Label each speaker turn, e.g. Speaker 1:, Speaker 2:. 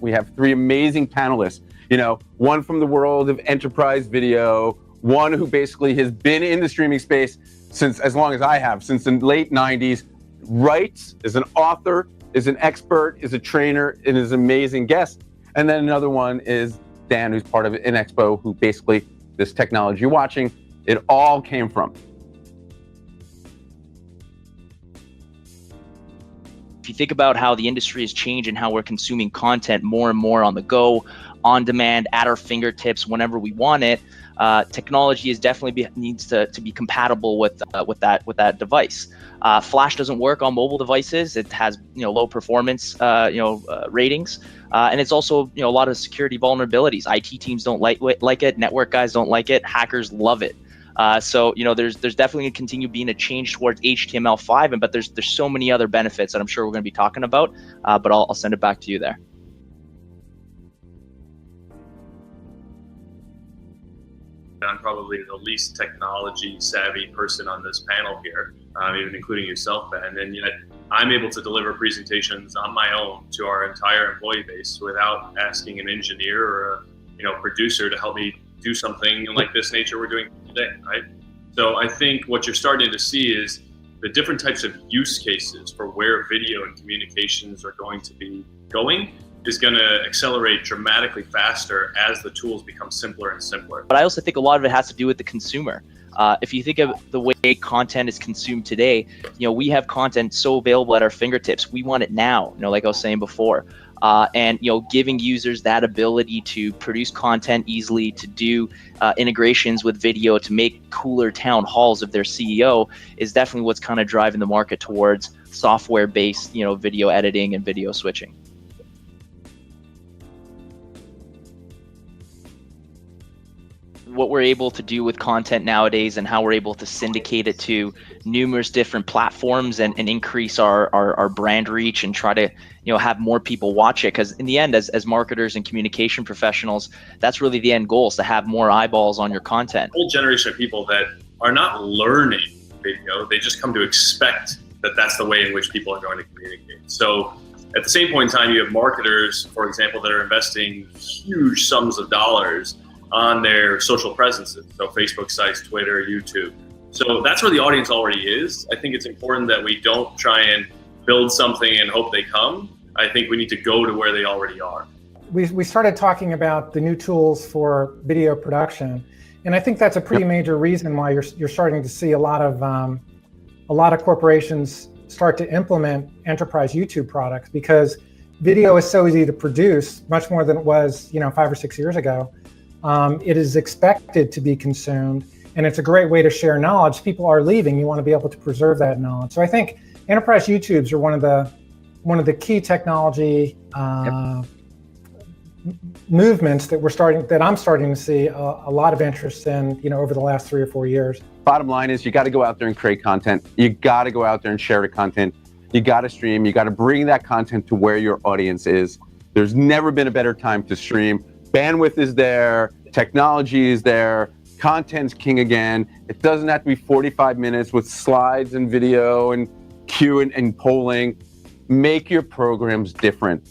Speaker 1: We have three amazing panelists, one from the world of enterprise video, one who basically has been in the streaming space since as long as I have, since the late 90s, writes, is an author, is an expert, is a trainer, and is an amazing guest. And then another one is Dan, who's part of INXPO, who basically, this technology you're watching, it all came from.
Speaker 2: If you think about how the industry has changed and how we're consuming content more and more on the go, on demand, at our fingertips, whenever we want it, technology is definitely needs to be compatible with that device. Flash doesn't work on mobile devices. It has low performance ratings, and it's also a lot of security vulnerabilities. IT teams don't like it. Network guys don't like it. Hackers love it. So there's definitely going to continue being a change towards HTML5, but there's so many other benefits that I'm sure we're going to be talking about. But I'll send it back to you there.
Speaker 3: I'm probably the least technology savvy person on this panel here, even including yourself, Ben, and yet I'm able to deliver presentations on my own to our entire employee base without asking an engineer or a producer to help me do something like this nature we're doing today, right? So I think what you're starting to see is the different types of use cases for where video and communications are going to be going is going to accelerate dramatically faster as the tools become simpler and simpler.
Speaker 2: But I also think a lot of it has to do with the consumer. If you think of the way content is consumed today, we have content so available at our fingertips. We want it now, like I was saying before. And giving users that ability to produce content easily, to do integrations with video, to make cooler town halls of their CEO is definitely what's kind of driving the market towards software-based, video editing and video switching. What we're able to do with content nowadays and how we're able to syndicate it to numerous different platforms and increase our brand reach and try to have more people watch it, because in the end, as marketers and communication professionals, that's really the end goal, is to have more eyeballs on your content.
Speaker 3: A whole generation of people that are not learning video, they just come to expect that that's the way in which people are going to communicate. So at the same point in time, you have marketers, for example, that are investing huge sums of dollars on their social presences, so Facebook sites, Twitter, YouTube. So that's where the audience already is. I think it's important that we don't try and build something and hope they come. I think we need to go to where they already are.
Speaker 4: We started talking about the new tools for video production, and I think that's a pretty major reason why you're starting to see a lot of corporations start to implement enterprise YouTube products, because video is so easy to produce, much more than it was 5 or 6 years ago. It is expected to be consumed, and it's a great way to share knowledge. People are leaving. You want to be able to preserve that knowledge. So I think enterprise YouTubes are one of the key technology movements that I'm starting to see a lot of interest in, over the last 3 or 4 years.
Speaker 1: Bottom line is, you got to go out there and create content. You got to go out there and share the content. You got to stream. You got to bring that content to where your audience is. There's never been a better time to stream. Bandwidth is there, technology is there, content's king again. It doesn't have to be 45 minutes with slides and video and Q and polling. Make your programs different.